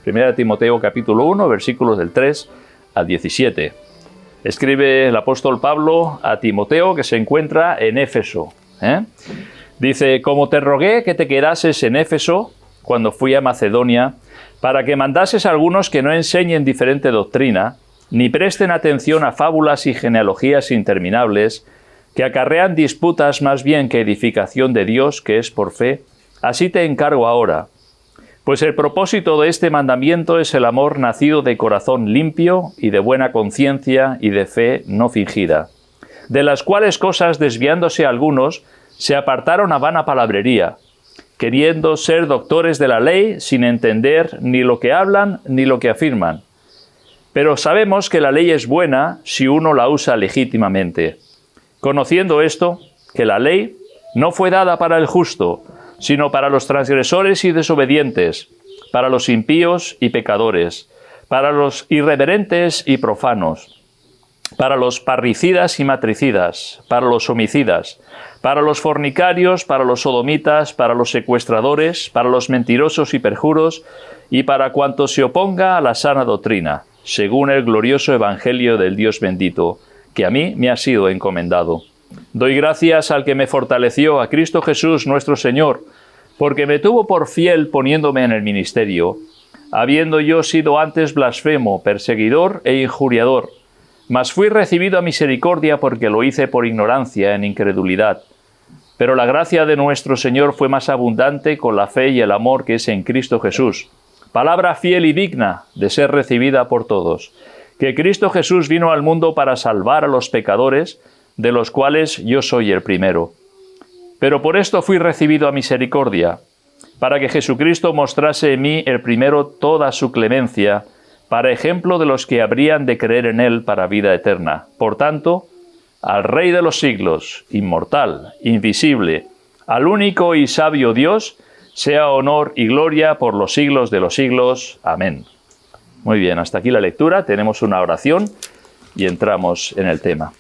Primera de Timoteo capítulo 1, versículos del 3 al 17. Escribe el apóstol Pablo a Timoteo, que se encuentra en Éfeso. Dice: como te rogué que te quedases en Éfeso cuando fui a Macedonia, para que mandases a algunos que no enseñen diferente doctrina, ni presten atención a fábulas y genealogías interminables, que acarrean disputas más bien que edificación de Dios, que es por fe. Así te encargo ahora. Pues el propósito de este mandamiento es el amor nacido de corazón limpio y de buena conciencia y de fe no fingida, de las cuales cosas, desviándose algunos, se apartaron a vana palabrería, queriendo ser doctores de la ley sin entender ni lo que hablan ni lo que afirman. Pero sabemos que la ley es buena si uno la usa legítimamente, conociendo esto, que la ley no fue dada para el justo, sino para los transgresores y desobedientes, para los impíos y pecadores, para los irreverentes y profanos, para los parricidas y matricidas, para los homicidas, para los fornicarios, para los sodomitas, para los secuestradores, para los mentirosos y perjuros, y para cuanto se oponga a la sana doctrina, según el glorioso evangelio del Dios bendito, que a mí me ha sido encomendado. Doy gracias al que me fortaleció, a Cristo Jesús nuestro Señor, porque me tuvo por fiel poniéndome en el ministerio, habiendo yo sido antes blasfemo, perseguidor e injuriador, mas fui recibido a misericordia porque lo hice por ignorancia, en incredulidad. Pero la gracia de nuestro Señor fue más abundante con la fe y el amor que es en Cristo Jesús. Palabra fiel y digna de ser recibida por todos, que Cristo Jesús vino al mundo para salvar a los pecadores, de los cuales yo soy el primero. Pero por esto fui recibido a misericordia, para que Jesucristo mostrase en mí el primero toda su clemencia, para ejemplo de los que habrían de creer en él para vida eterna. Por tanto, al Rey de los siglos, inmortal, invisible, al único y sabio Dios, sea honor y gloria por los siglos de los siglos. Amén. Muy bien, hasta aquí la lectura. Tenemos una oración y entramos en el tema.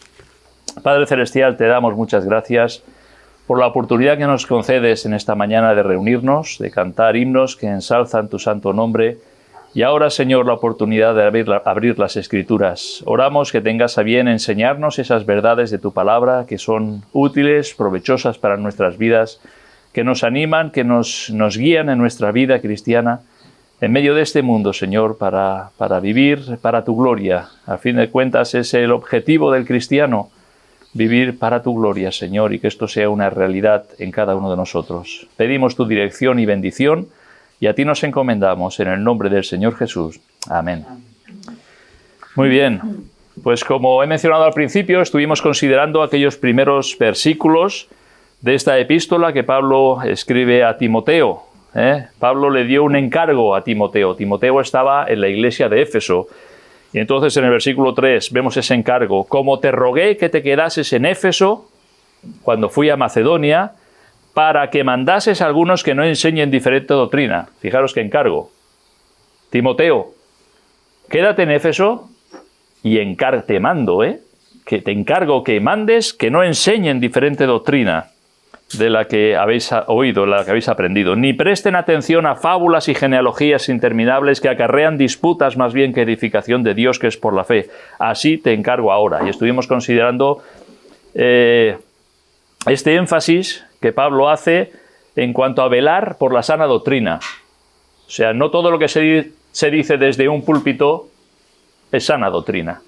Padre Celestial, te damos muchas gracias por la oportunidad que nos concedes en esta mañana de reunirnos, de cantar himnos que ensalzan tu santo nombre, y ahora, Señor, la oportunidad de abrir las Escrituras. Oramos que tengas a bien enseñarnos esas verdades de tu palabra que son útiles, provechosas para nuestras vidas, que nos animan, que nos guían en nuestra vida cristiana, en medio de este mundo, Señor, para vivir para tu gloria. A fin de cuentas, es el objetivo del cristiano, vivir para tu gloria, Señor, y que esto sea una realidad en cada uno de nosotros. Pedimos tu dirección y bendición, y a ti nos encomendamos en el nombre del Señor Jesús. Amén. Muy bien, pues como he mencionado al principio, estuvimos considerando aquellos primeros versículos de esta epístola que Pablo escribe a Timoteo. Pablo le dio un encargo a Timoteo. Timoteo estaba en la iglesia de Éfeso. Y entonces en el versículo 3 vemos ese encargo. Como te rogué que te quedases en Éfeso cuando fui a Macedonia, para que mandases a algunos que no enseñen diferente doctrina. Fijaros qué encargo. Timoteo, quédate en Éfeso y te mando, que te encargo que mandes que no enseñen diferente doctrina de la que habéis oído, la que habéis aprendido, ni presten atención a fábulas y genealogías interminables que acarrean disputas más bien que edificación de Dios, que es por la fe. Así te encargo ahora. Y estuvimos considerando este énfasis que Pablo hace en cuanto a velar por la sana doctrina. O sea, no todo lo que se dice desde un púlpito es sana doctrina.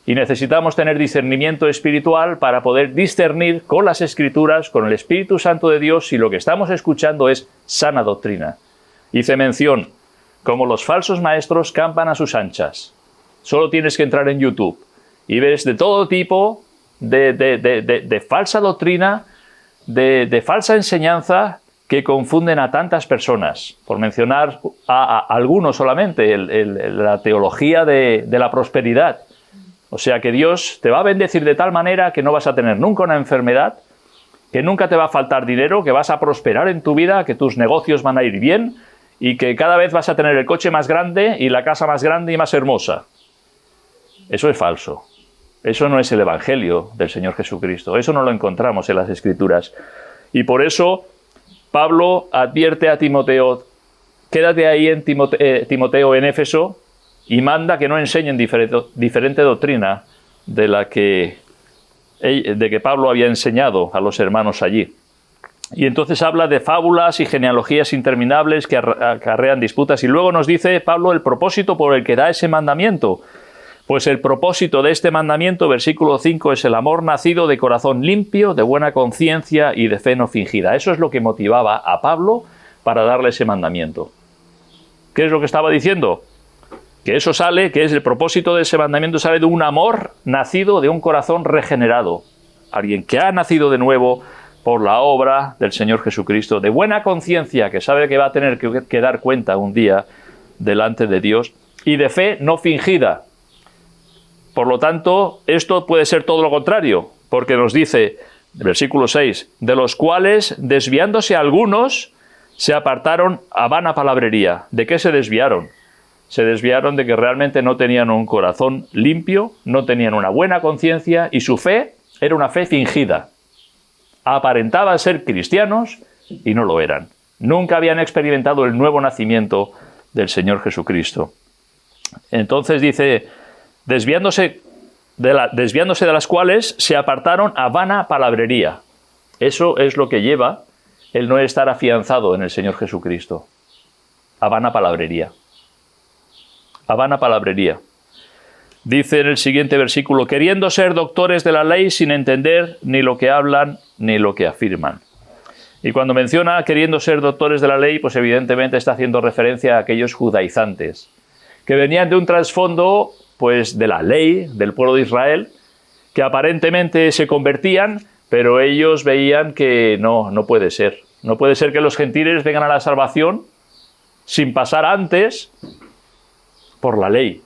Y necesitamos tener discernimiento espiritual para poder discernir con las Escrituras, con el Espíritu Santo de Dios, si lo que estamos escuchando es sana doctrina. Hice mención, como los falsos maestros campan a sus anchas. Solo tienes que entrar en YouTube y ves de todo tipo de falsa doctrina, de falsa enseñanza que confunden a tantas personas. Por mencionar a algunos solamente, la teología de la prosperidad. O sea que Dios te va a bendecir de tal manera que no vas a tener nunca una enfermedad, que nunca te va a faltar dinero, que vas a prosperar en tu vida, que tus negocios van a ir bien y que cada vez vas a tener el coche más grande y la casa más grande y más hermosa. Eso es falso. Eso no es el Evangelio del Señor Jesucristo. Eso no lo encontramos en las Escrituras. Y por eso Pablo advierte a Timoteo: quédate ahí en Timoteo, en Éfeso, y manda que no enseñen diferente doctrina de que Pablo había enseñado a los hermanos allí. Y entonces habla de fábulas y genealogías interminables que acarrean disputas. Y luego nos dice Pablo el propósito por el que da ese mandamiento. Pues el propósito de este mandamiento, versículo 5, es el amor nacido de corazón limpio, de buena conciencia y de fe no fingida. Eso es lo que motivaba a Pablo para darle ese mandamiento. ¿Qué es lo que estaba diciendo? Que eso sale, que es el propósito de ese mandamiento, sale de un amor nacido de un corazón regenerado. Alguien que ha nacido de nuevo por la obra del Señor Jesucristo, de buena conciencia, que sabe que va a tener que dar cuenta un día delante de Dios, y de fe no fingida. Por lo tanto, esto puede ser todo lo contrario, porque nos dice, versículo 6, de los cuales, desviándose algunos, se apartaron a vana palabrería. ¿De qué se desviaron? Se desviaron de que realmente no tenían un corazón limpio, no tenían una buena conciencia, y su fe era una fe fingida. Aparentaban ser cristianos y no lo eran. Nunca habían experimentado el nuevo nacimiento del Señor Jesucristo. Entonces dice, desviándose de las cuales se apartaron a vana palabrería. Eso es lo que lleva el no estar afianzado en el Señor Jesucristo. A vana palabrería. A vana palabrería. Dice en el siguiente versículo, queriendo ser doctores de la ley sin entender ni lo que hablan ni lo que afirman. Y cuando menciona queriendo ser doctores de la ley, pues evidentemente está haciendo referencia a aquellos judaizantes, que venían de un trasfondo pues de la ley del pueblo de Israel, que aparentemente se convertían, pero ellos veían que no puede ser. No puede ser que los gentiles vengan a la salvación sin pasar antes por la ley.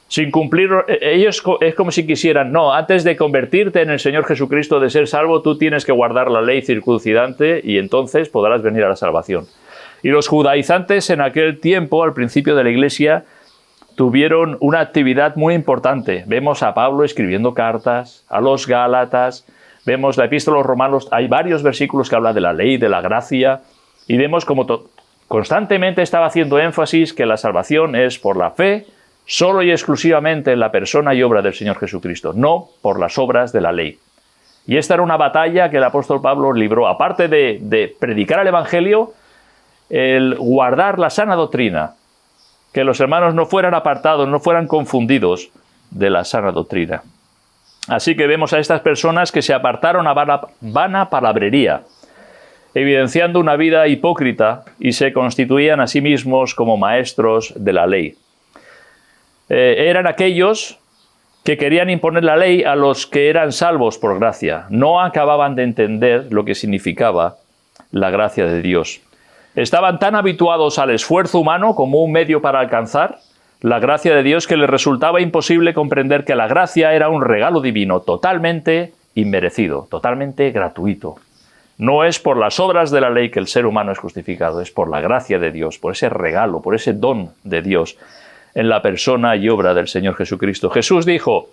Sin cumplir, ellos es como si quisieran, no, antes de convertirte en el Señor Jesucristo, de ser salvo, tú tienes que guardar la ley circuncidante y entonces podrás venir a la salvación. Y los judaizantes en aquel tiempo, al principio de la Iglesia, tuvieron una actividad muy importante. Vemos a Pablo escribiendo cartas, a los Gálatas, vemos la epístola a los Romanos, hay varios versículos que hablan de la ley, de la gracia, y vemos como constantemente estaba haciendo énfasis que la salvación es por la fe, solo y exclusivamente en la persona y obra del Señor Jesucristo, no por las obras de la ley. Y esta era una batalla que el apóstol Pablo libró, aparte de predicar el Evangelio, el guardar la sana doctrina, que los hermanos no fueran apartados, no fueran confundidos de la sana doctrina. Así que vemos a estas personas que se apartaron a vana palabrería, evidenciando una vida hipócrita y se constituían a sí mismos como maestros de la ley. Eran aquellos que querían imponer la ley a los que eran salvos por gracia. No acababan de entender lo que significaba la gracia de Dios. Estaban tan habituados al esfuerzo humano como un medio para alcanzar la gracia de Dios que les resultaba imposible comprender que la gracia era un regalo divino totalmente inmerecido, totalmente gratuito. No es por las obras de la ley que el ser humano es justificado, es por la gracia de Dios, por ese regalo, por ese don de Dios en la persona y obra del Señor Jesucristo. Jesús dijo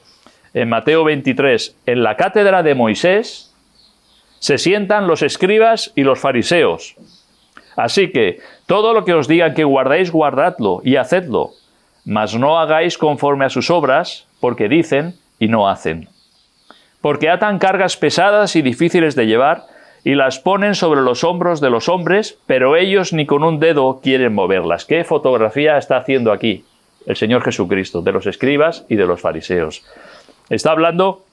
en Mateo 23, en la cátedra de Moisés se sientan los escribas y los fariseos. Así que todo lo que os digan que guardéis, guardadlo y hacedlo, mas no hagáis conforme a sus obras, porque dicen y no hacen. Porque atan cargas pesadas y difíciles de llevar y las ponen sobre los hombros de los hombres, pero ellos ni con un dedo quieren moverlas. ¿Qué fotografía está haciendo aquí el Señor Jesucristo de los escribas y de los fariseos? Está hablando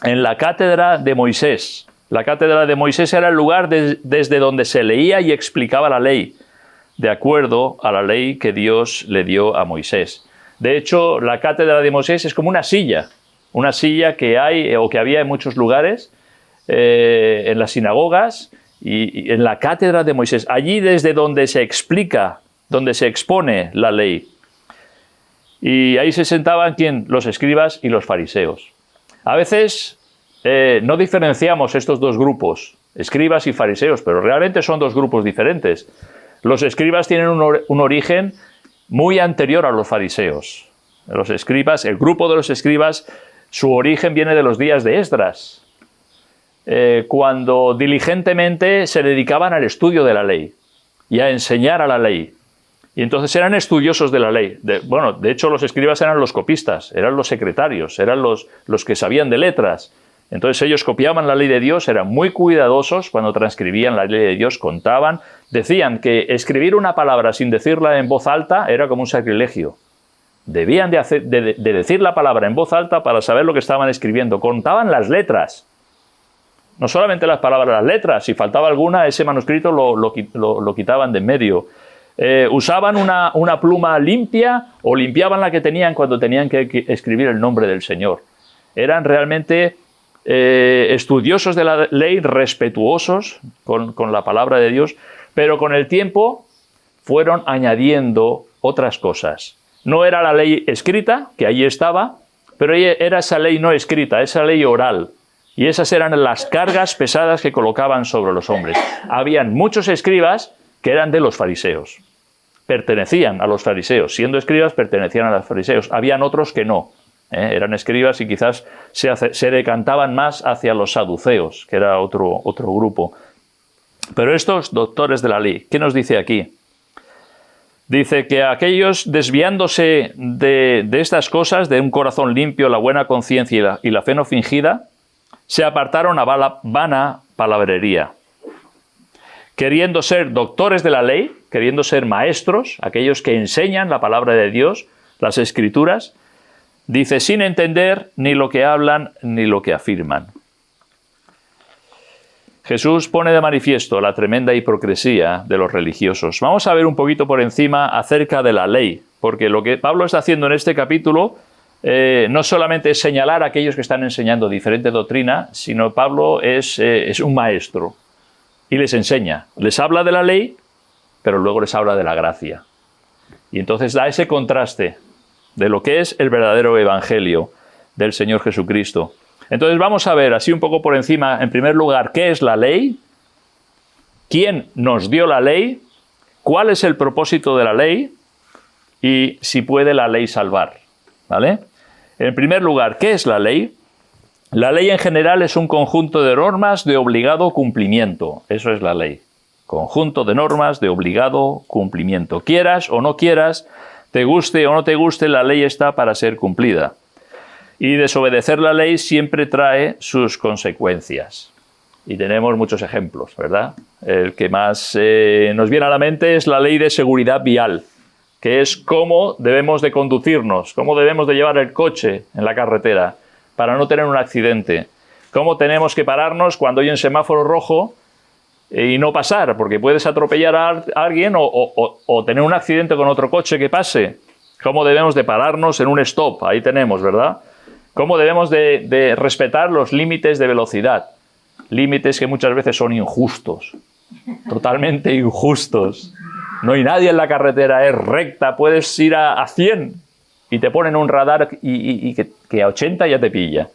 en la cátedra de Moisés. La cátedra de Moisés era el lugar desde donde se leía y explicaba la ley, de acuerdo a la ley que Dios le dio a Moisés. De hecho, la cátedra de Moisés es como una silla que hay o que había en muchos lugares, en las sinagogas y en la cátedra de Moisés. Allí desde donde se explica, donde se expone la ley. Y ahí se sentaban, ¿quién? Los escribas y los fariseos. A veces no diferenciamos estos dos grupos, escribas y fariseos, pero realmente son dos grupos diferentes. Los escribas tienen un origen muy anterior a los fariseos. Los escribas, el grupo de los escribas, su origen viene de los días de Esdras, cuando diligentemente se dedicaban al estudio de la ley. y a enseñar a la ley. Y entonces eran estudiosos de la ley. De hecho, los escribas eran los copistas, eran los secretarios, eran los que sabían de letras. Entonces ellos copiaban la ley de Dios, eran muy cuidadosos cuando transcribían la ley de Dios, contaban, decían que escribir una palabra sin decirla en voz alta era como un sacrilegio. Debían de decir la palabra en voz alta para saber lo que estaban escribiendo. Contaban las letras. No solamente las palabras, las letras. Si faltaba alguna, ese manuscrito lo quitaban de en medio. Usaban una pluma limpia o limpiaban la que tenían cuando tenían que escribir el nombre del Señor. Eran realmente estudiosos de la ley, respetuosos con la palabra de Dios, pero con el tiempo fueron añadiendo otras cosas. No era la ley escrita, que ahí estaba, pero era esa ley no escrita, esa ley oral. Y esas eran las cargas pesadas que colocaban sobre los hombres. Habían muchos escribas que eran de los fariseos. Pertenecían a los fariseos. Siendo escribas, pertenecían a los fariseos. Habían otros que no. Eran escribas y quizás se decantaban más hacia los saduceos, que era otro grupo. Pero estos doctores de la ley, ¿qué nos dice aquí? Dice que aquellos desviándose de estas cosas, de un corazón limpio, la buena conciencia y la fe no fingida, se apartaron a vana palabrería. Queriendo ser doctores de la ley, queriendo ser maestros, aquellos que enseñan la palabra de Dios, las Escrituras, dice, sin entender ni lo que hablan ni lo que afirman. Jesús pone de manifiesto la tremenda hipocresía de los religiosos. Vamos a ver un poquito por encima acerca de la ley, porque lo que Pablo está haciendo en este capítulo no solamente es señalar a aquellos que están enseñando diferente doctrina, sino Pablo es un maestro y les enseña. Les habla de la ley, pero luego les habla de la gracia. Y entonces da ese contraste de lo que es el verdadero evangelio del Señor Jesucristo. Entonces vamos a ver así un poco por encima, en primer lugar, ¿qué es la ley? ¿Quién nos dio la ley? ¿Cuál es el propósito de la ley? Y si puede la ley salvar, ¿vale? En primer lugar, ¿qué es la ley? La ley en general es un conjunto de normas de obligado cumplimiento. Eso es la ley. Conjunto de normas de obligado cumplimiento. Quieras o no quieras, te guste o no te guste, la ley está para ser cumplida. Y desobedecer la ley siempre trae sus consecuencias. Y tenemos muchos ejemplos, ¿verdad? El que más nos viene a la mente es la ley de seguridad vial, que es cómo debemos de conducirnos, cómo debemos de llevar el coche en la carretera para no tener un accidente, cómo tenemos que pararnos cuando hay un semáforo rojo y no pasar, porque puedes atropellar a alguien o tener un accidente con otro coche que pase. Cómo debemos de pararnos en un stop, ahí tenemos, ¿verdad? Cómo debemos de respetar los límites de velocidad, límites que muchas veces son injustos, totalmente injustos. No hay nadie en la carretera, es recta, puedes ir a 100 y te ponen un radar y que a 80 ya te pilla.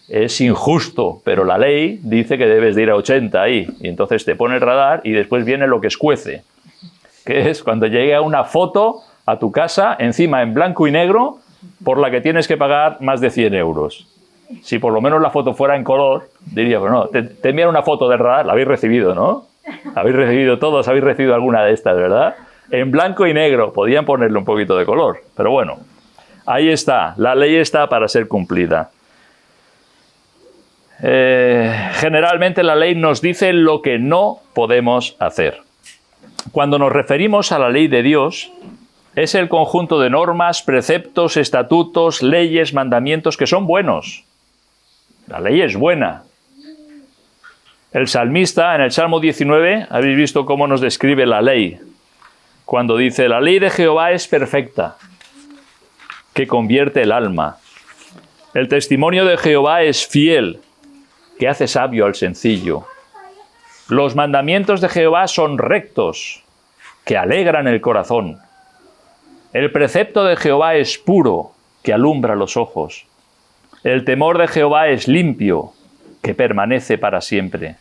Es injusto, pero la ley dice que debes de ir a 80 ahí. Y entonces te pone el radar y después viene lo que escuece, que es cuando llega una foto a tu casa, encima en blanco y negro, por la que tienes que pagar más de 100 euros. Si por lo menos la foto fuera en color, diría, pero no, te envían una foto del radar, la habéis recibido, ¿no? Habéis recibido todos, habéis recibido alguna de estas, ¿verdad? En blanco y negro, podían ponerle un poquito de color, pero bueno, ahí está, la ley está para ser cumplida. Generalmente la ley nos dice lo que no podemos hacer. Cuando nos referimos a la ley de Dios, es el conjunto de normas, preceptos, estatutos, leyes, mandamientos que son buenos. La ley es buena. El salmista, en el Salmo 19, habéis visto cómo nos describe la ley. Cuando dice, la ley de Jehová es perfecta, que convierte el alma. El testimonio de Jehová es fiel, que hace sabio al sencillo. Los mandamientos de Jehová son rectos, que alegran el corazón. El precepto de Jehová es puro, que alumbra los ojos. El temor de Jehová es limpio, que permanece para siempre.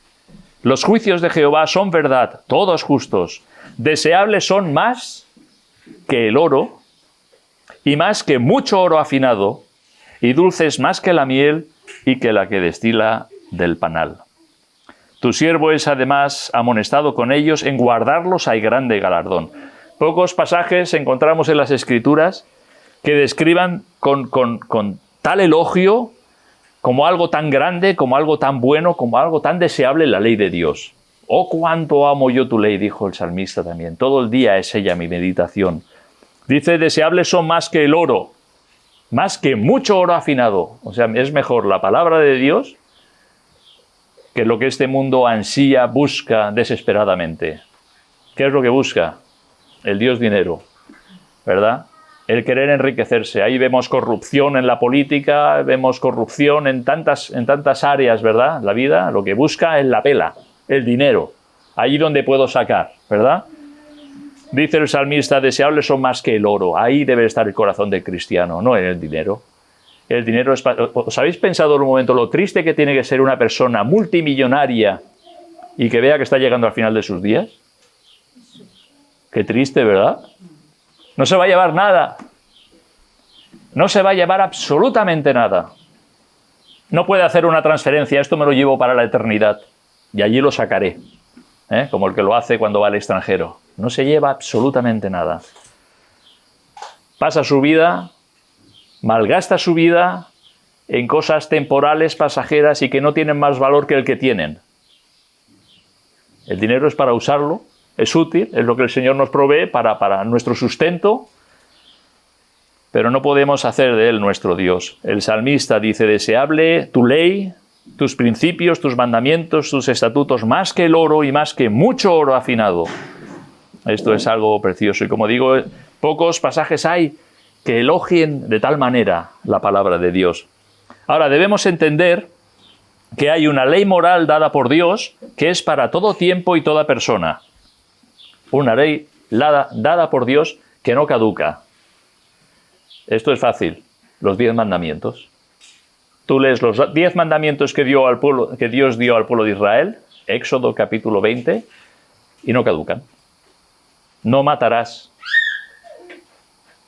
Los juicios de Jehová son verdad, todos justos. Deseables son más que el oro, y más que mucho oro afinado, y dulces más que la miel y que la que destila del panal. Tu siervo es además amonestado con ellos, en guardarlos hay grande galardón. Pocos pasajes encontramos en las Escrituras que describan con tal elogio, como algo tan grande, como algo tan bueno, como algo tan deseable la ley de Dios. Oh, cuánto amo yo tu ley, dijo el salmista también. Todo el día es ella mi meditación. Dice, deseables son más que el oro, más que mucho oro afinado. O sea, es mejor la palabra de Dios que lo que este mundo ansía, busca desesperadamente. ¿Qué es lo que busca? El Dios dinero, ¿verdad? El querer enriquecerse. Ahí vemos corrupción en la política, vemos corrupción en tantas áreas, ¿verdad? La vida, lo que busca es la pela, el dinero. Ahí donde puedo sacar, ¿verdad? Dice el salmista, deseables son más que el oro. Ahí debe estar el corazón del cristiano, no en el dinero. El dinero es... ¿Os habéis pensado en un momento lo triste que tiene que ser una persona multimillonaria y que vea que está llegando al final de sus días? Qué triste, ¿verdad? No se va a llevar nada. No se va a llevar absolutamente nada. No puede hacer una transferencia, esto me lo llevo para la eternidad y allí lo sacaré, como el que lo hace cuando va al extranjero. No se lleva absolutamente nada. Pasa su vida, malgasta su vida en cosas temporales, pasajeras y que no tienen más valor que el que tienen. El dinero es para usarlo. Es útil, es lo que el Señor nos provee para nuestro sustento, pero no podemos hacer de Él nuestro Dios. El salmista dice, deseable tu ley, tus principios, tus mandamientos, tus estatutos, más que el oro y más que mucho oro afinado. Esto es algo precioso. Y como digo, pocos pasajes hay que elogien de tal manera la palabra de Dios. Ahora, debemos entender que hay una ley moral dada por Dios que es para todo tiempo y toda persona. Una ley dada por Dios que no caduca. Esto es fácil, los 10 mandamientos. Tú lees los 10 mandamientos que Dios dio al pueblo de Israel, Éxodo capítulo 20, y no caducan. No matarás.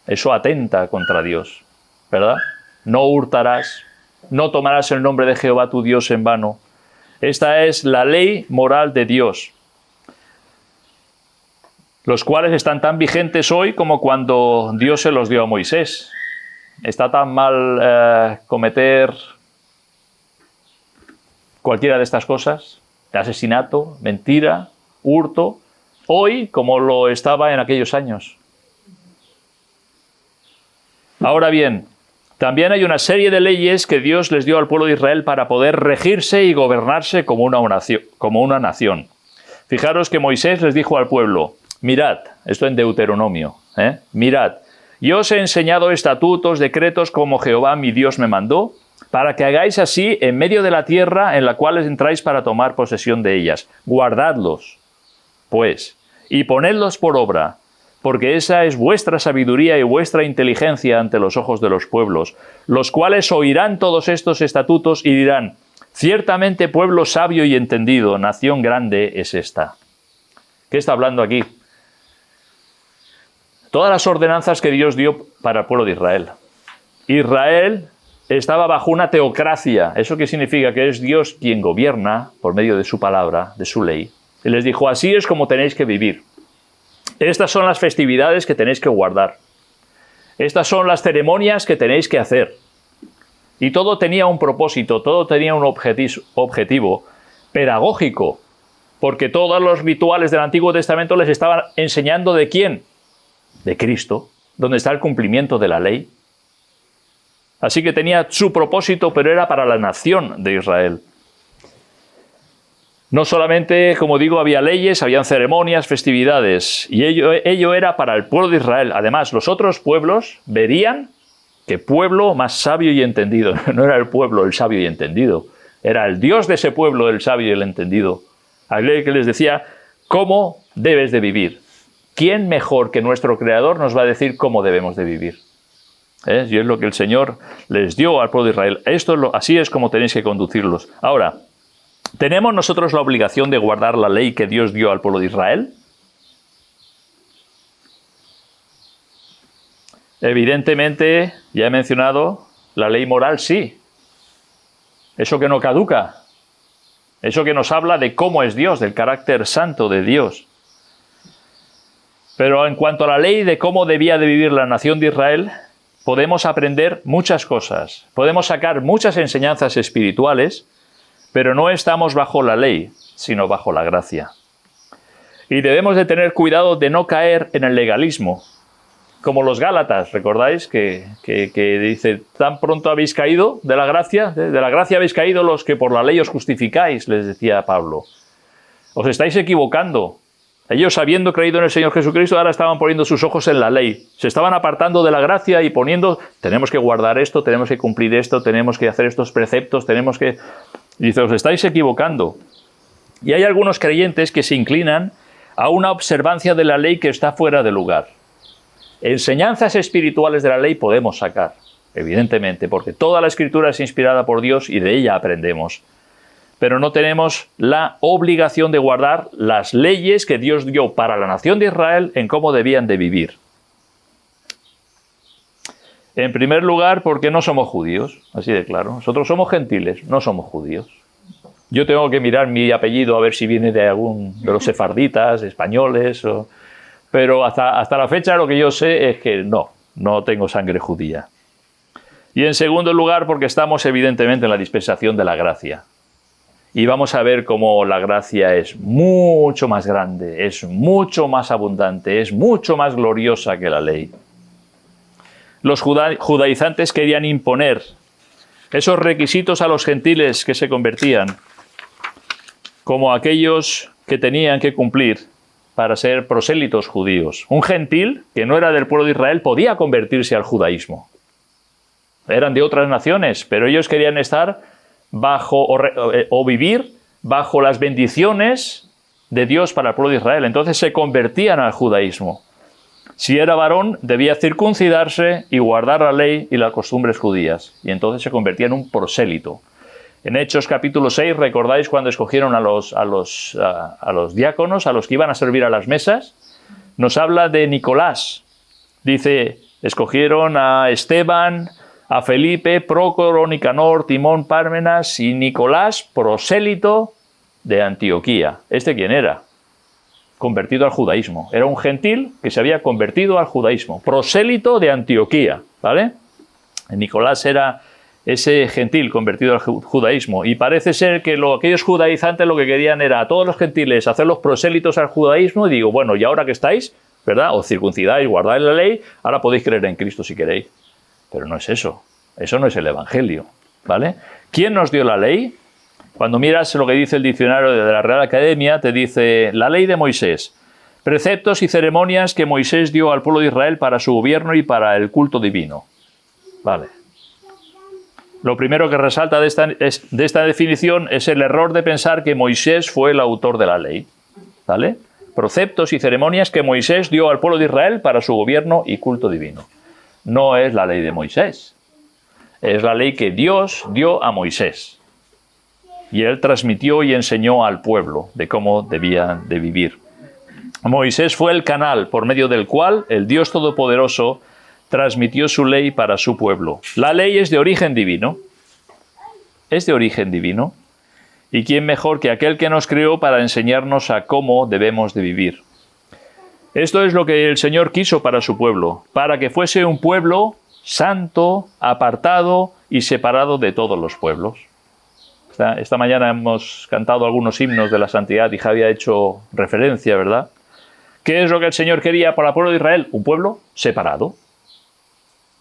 Eso atenta contra Dios, ¿verdad? No hurtarás, no tomarás el nombre de Jehová tu Dios en vano. Esta es la ley moral de Dios, los cuales están tan vigentes hoy como cuando Dios se los dio a Moisés. Está tan mal cometer cualquiera de estas cosas, asesinato, mentira, hurto, hoy como lo estaba en aquellos años. Ahora bien, también hay una serie de leyes que Dios les dio al pueblo de Israel para poder regirse y gobernarse como una nación. Fijaros que Moisés les dijo al pueblo, mirad, esto en Deuteronomio, mirad, yo os he enseñado estatutos, decretos como Jehová mi Dios me mandó, para que hagáis así en medio de la tierra en la cual entráis para tomar posesión de ellas. Guardadlos, pues, y ponedlos por obra, porque esa es vuestra sabiduría y vuestra inteligencia ante los ojos de los pueblos, los cuales oirán todos estos estatutos y dirán, ciertamente pueblo sabio y entendido, nación grande es esta. ¿Qué está hablando aquí? Todas las ordenanzas que Dios dio para el pueblo de Israel. Israel estaba bajo una teocracia. ¿Eso qué significa? Que es Dios quien gobierna por medio de su palabra, de su ley. Y les dijo, así es como tenéis que vivir. Estas son las festividades que tenéis que guardar. Estas son las ceremonias que tenéis que hacer. Y todo tenía un propósito, todo tenía un objetivo pedagógico, porque todos los rituales del Antiguo Testamento les estaban enseñando ¿de quién? De Cristo, donde está el cumplimiento de la ley. Así que tenía su propósito, pero era para la nación de Israel. No solamente, como digo, había leyes, habían ceremonias, festividades, y ello era para el pueblo de Israel. Además, los otros pueblos verían que pueblo más sabio y entendido. No era el pueblo el sabio y entendido, era el Dios de ese pueblo el sabio y el entendido. Aquel que les decía cómo debes de vivir. ¿Quién mejor que nuestro Creador nos va a decir cómo debemos de vivir? Y es lo que el Señor les dio al pueblo de Israel. Así es como tenéis que conducirlos. Ahora, ¿tenemos nosotros la obligación de guardar la ley que Dios dio al pueblo de Israel? Evidentemente, ya he mencionado, la ley moral sí. Eso que no caduca. Eso que nos habla de cómo es Dios, del carácter santo de Dios. Pero en cuanto a la ley de cómo debía de vivir la nación de Israel, podemos aprender muchas cosas. Podemos sacar muchas enseñanzas espirituales, pero no estamos bajo la ley, sino bajo la gracia. Y debemos de tener cuidado de no caer en el legalismo, como los Gálatas, ¿recordáis? Que dice, tan pronto habéis caído de la gracia habéis caído los que por la ley os justificáis, les decía Pablo. Os estáis equivocando. Ellos, habiendo creído en el Señor Jesucristo, ahora estaban poniendo sus ojos en la ley. Se estaban apartando de la gracia y poniendo, tenemos que guardar esto, tenemos que cumplir esto, tenemos que hacer estos preceptos, tenemos que... Y dice, os estáis equivocando. Y hay algunos creyentes que se inclinan a una observancia de la ley que está fuera de lugar. Enseñanzas espirituales de la ley podemos sacar, evidentemente, porque toda la Escritura es inspirada por Dios y de ella aprendemos. Pero no tenemos la obligación de guardar las leyes que Dios dio para la nación de Israel en cómo debían de vivir. En primer lugar, porque no somos judíos, así de claro. Nosotros somos gentiles, no somos judíos. Yo tengo que mirar mi apellido a ver si viene de algún de los sefarditas, españoles, pero hasta la fecha lo que yo sé es que no tengo sangre judía. Y en segundo lugar, porque estamos evidentemente en la dispensación de la gracia. Y vamos a ver cómo la gracia es mucho más grande, es mucho más abundante, es mucho más gloriosa que la ley. Los judaizantes querían imponer esos requisitos a los gentiles que se convertían, como aquellos que tenían que cumplir para ser prosélitos judíos. Un gentil que no era del pueblo de Israel podía convertirse al judaísmo. Eran de otras naciones, pero ellos querían estar bajo o vivir bajo las bendiciones de Dios para el pueblo de Israel. Entonces se convertían al judaísmo. Si era varón, debía circuncidarse y guardar la ley y las costumbres judías. Y entonces se convertía en un prosélito. En Hechos capítulo 6, ¿recordáis cuando escogieron a los diáconos, a los que iban a servir a las mesas? Nos habla de Nicolás. Dice, escogieron a Esteban, a Felipe, Prócoro, Nicanor, Timón, Pármenas y Nicolás, prosélito de Antioquía. ¿Este quién era? Convertido al judaísmo. Era un gentil que se había convertido al judaísmo. Prosélito de Antioquía, ¿vale? Nicolás era ese gentil convertido al judaísmo. Y parece ser que aquellos judaizantes lo que querían era a todos los gentiles hacerlos prosélitos al judaísmo. Y digo, bueno, y ahora que estáis, ¿verdad? Os circuncidáis, guardáis la ley, ahora podéis creer en Cristo si queréis. Pero no es eso. Eso no es el Evangelio, ¿vale? ¿Quién nos dio la ley? Cuando miras lo que dice el diccionario de la Real Academia, te dice la ley de Moisés, preceptos y ceremonias que Moisés dio al pueblo de Israel para su gobierno y para el culto divino. Vale. Lo primero que resalta de esta definición es el error de pensar que Moisés fue el autor de la ley, ¿vale? Preceptos y ceremonias que Moisés dio al pueblo de Israel para su gobierno y culto divino. No es la ley de Moisés, es la ley que Dios dio a Moisés. Y él transmitió y enseñó al pueblo de cómo debían de vivir. Moisés fue el canal por medio del cual el Dios Todopoderoso transmitió su ley para su pueblo. La ley es de origen divino. Es de origen divino. ¿Y quién mejor que aquel que nos creó para enseñarnos a cómo debemos de vivir? Esto es lo que el Señor quiso para su pueblo, para que fuese un pueblo santo, apartado y separado de todos los pueblos. Esta mañana hemos cantado algunos himnos de la santidad y Javi ha hecho referencia, ¿verdad? ¿Qué es lo que el Señor quería para el pueblo de Israel? Un pueblo separado,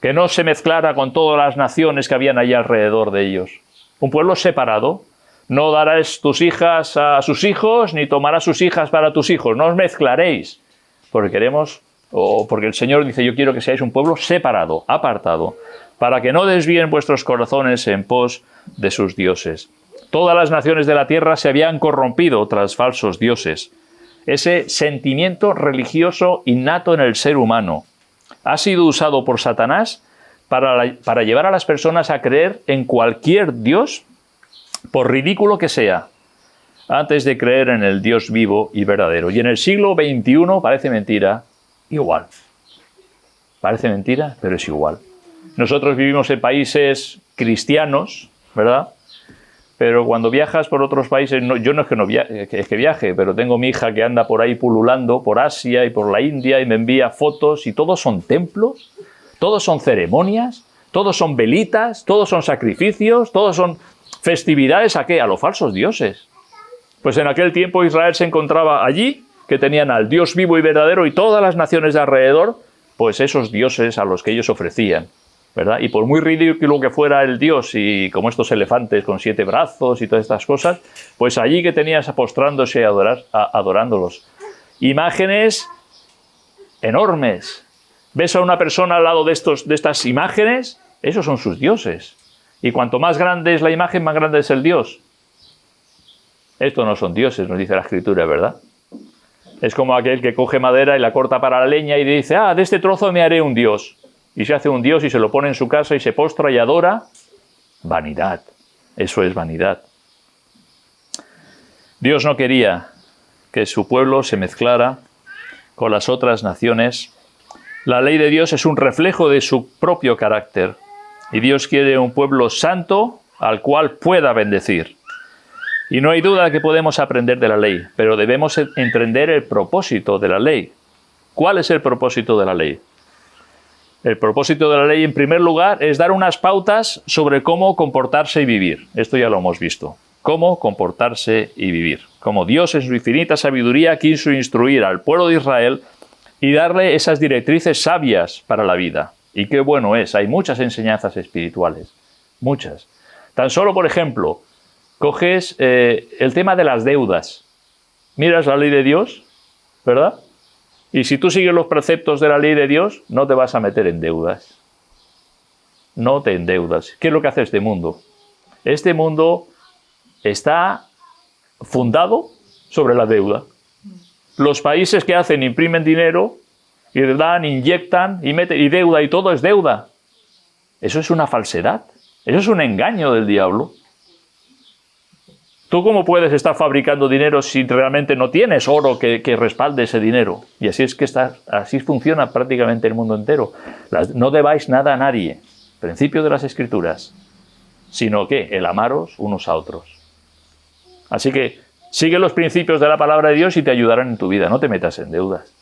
que no se mezclara con todas las naciones que habían allá alrededor de ellos. Un pueblo separado. No darás tus hijas a sus hijos, ni tomarás sus hijas para tus hijos. No os mezclaréis. Porque porque el Señor dice, yo quiero que seáis un pueblo separado, apartado, para que no desvíen vuestros corazones en pos de sus dioses. Todas las naciones de la tierra se habían corrompido tras falsos dioses. Ese sentimiento religioso innato en el ser humano ha sido usado por Satanás para llevar a las personas a creer en cualquier dios, por ridículo que sea, antes de creer en el Dios vivo y verdadero. Y en el siglo XXI parece mentira, igual. Parece mentira, pero es igual. Nosotros vivimos en países cristianos, ¿verdad? pero cuando viajas por otros países, yo no es que no es que viaje, pero tengo mi hija que anda por ahí pululando, por Asia y por la India, y me envía fotos, y todos son templos, todos son ceremonias, todos son velitas, todos son sacrificios, todos son festividades. ¿A qué? A los falsos dioses. Pues en aquel tiempo Israel se encontraba allí, que tenían al Dios vivo y verdadero, y todas las naciones de alrededor, pues esos dioses a los que ellos ofrecían, ¿verdad? Y por muy ridículo que fuera el dios, y como estos elefantes con 7 brazos y todas estas cosas, pues allí que tenías postrándose adorándolos. Imágenes enormes. Ves a una persona al lado de estas imágenes, esos son sus dioses. Y cuanto más grande es la imagen, más grande es el dios. Estos no son dioses, nos dice la Escritura, ¿verdad? Es como aquel que coge madera y la corta para la leña y dice, de este trozo me haré un dios. Y se hace un dios y se lo pone en su casa y se postra y adora. Vanidad. Eso es vanidad. Dios no quería que su pueblo se mezclara con las otras naciones. La ley de Dios es un reflejo de su propio carácter. Y Dios quiere un pueblo santo al cual pueda bendecir. Y no hay duda que podemos aprender de la ley, pero debemos entender el propósito de la ley. ¿Cuál es el propósito de la ley? El propósito de la ley, en primer lugar, es dar unas pautas sobre cómo comportarse y vivir. Esto ya lo hemos visto. Cómo comportarse y vivir. Como Dios en su infinita sabiduría quiso instruir al pueblo de Israel y darle esas directrices sabias para la vida. Y qué bueno es, hay muchas enseñanzas espirituales. Muchas. Tan solo, por ejemplo, coges el tema de las deudas. Miras la ley de Dios, ¿verdad? Y si tú sigues los preceptos de la ley de Dios, no te vas a meter en deudas. No te endeudas. ¿Qué es lo que hace este mundo? Este mundo está fundado sobre la deuda. Los países que hacen imprimen dinero y dan, inyectan y meten, y deuda, y todo es deuda. Eso es una falsedad. Eso es un engaño del diablo. ¿Tú cómo puedes estar fabricando dinero si realmente no tienes oro que respalde ese dinero? Y así es que así funciona prácticamente el mundo entero. No debáis nada a nadie, principio de las Escrituras, sino que el amaros unos a otros. Así que sigue los principios de la palabra de Dios y te ayudarán en tu vida, no te metas en deudas.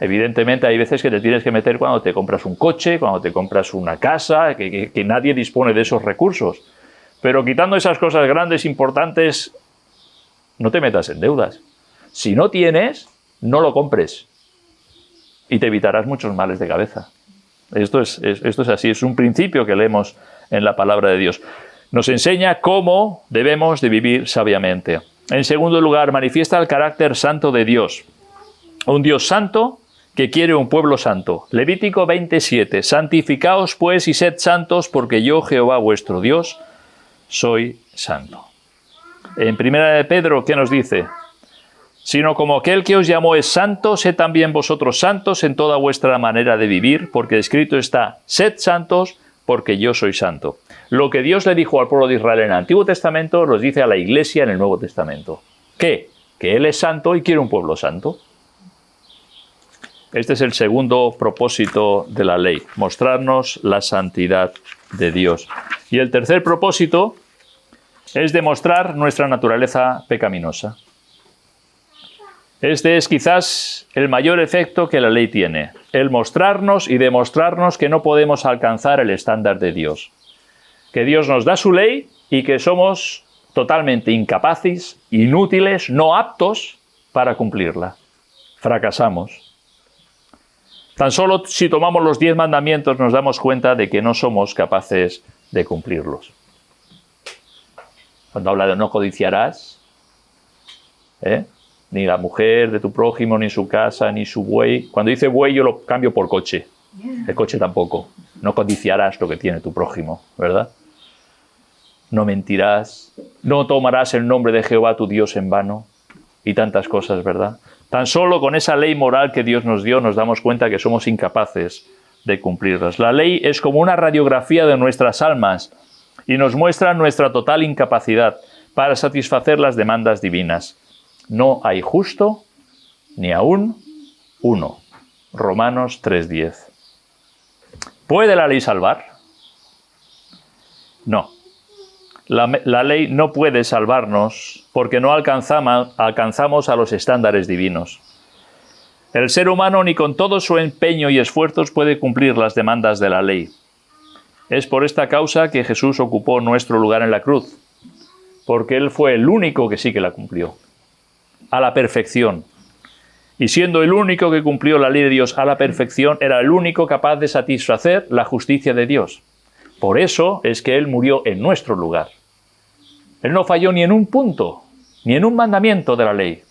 Evidentemente hay veces que te tienes que meter cuando te compras un coche, cuando te compras una casa, que nadie dispone de esos recursos. Pero quitando esas cosas grandes, importantes, no te metas en deudas. Si no tienes, no lo compres. Y te evitarás muchos males de cabeza. Esto es así, es un principio que leemos en la palabra de Dios. Nos enseña cómo debemos de vivir sabiamente. En segundo lugar, manifiesta el carácter santo de Dios. Un Dios santo que quiere un pueblo santo. Levítico 27. Santificaos pues y sed santos, porque yo, Jehová vuestro Dios, soy santo. En primera de Pedro, ¿qué nos dice? Sino como aquel que os llamó es santo, sed también vosotros santos en toda vuestra manera de vivir, porque escrito está, sed santos, porque yo soy santo. Lo que Dios le dijo al pueblo de Israel en el Antiguo Testamento, los dice a la Iglesia en el Nuevo Testamento. ¿Qué? Que Él es santo y quiere un pueblo santo. Este es el segundo propósito de la ley, mostrarnos la santidad de Dios. Y el tercer propósito es demostrar nuestra naturaleza pecaminosa. Este es quizás el mayor efecto que la ley tiene, el mostrarnos y demostrarnos que no podemos alcanzar el estándar de Dios. Que Dios nos da su ley y que somos totalmente incapaces, inútiles, no aptos para cumplirla. Fracasamos. Tan solo si tomamos los 10 mandamientos nos damos cuenta de que no somos capaces de cumplirlos. Cuando habla de no codiciarás, ni la mujer de tu prójimo, ni su casa, ni su buey. Cuando dice buey yo lo cambio por coche. El coche tampoco. No codiciarás lo que tiene tu prójimo, ¿verdad? No mentirás, no tomarás el nombre de Jehová tu Dios en vano y tantas cosas, ¿verdad? Tan solo con esa ley moral que Dios nos dio nos damos cuenta que somos incapaces de cumplirlas. La ley es como una radiografía de nuestras almas y nos muestra nuestra total incapacidad para satisfacer las demandas divinas. No hay justo ni aún uno. Romanos 3:10. ¿Puede la ley salvar? No. La ley no puede salvarnos porque no alcanzamos a los estándares divinos. El ser humano ni con todo su empeño y esfuerzos puede cumplir las demandas de la ley. Es por esta causa que Jesús ocupó nuestro lugar en la cruz, porque Él fue el único que sí que la cumplió, a la perfección. Y siendo el único que cumplió la ley de Dios a la perfección, era el único capaz de satisfacer la justicia de Dios. Por eso es que Él murió en nuestro lugar. Él no falló ni en un punto, ni en un mandamiento de la ley.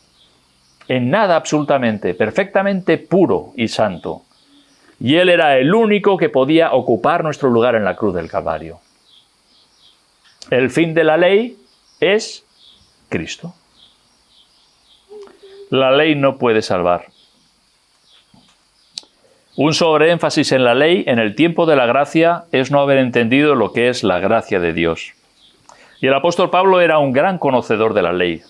En nada absolutamente, perfectamente puro y santo. Y Él era el único que podía ocupar nuestro lugar en la cruz del Calvario. El fin de la ley es Cristo. La ley no puede salvar. Un sobreénfasis en la ley en el tiempo de la gracia es no haber entendido lo que es la gracia de Dios. Y el apóstol Pablo era un gran conocedor de la ley.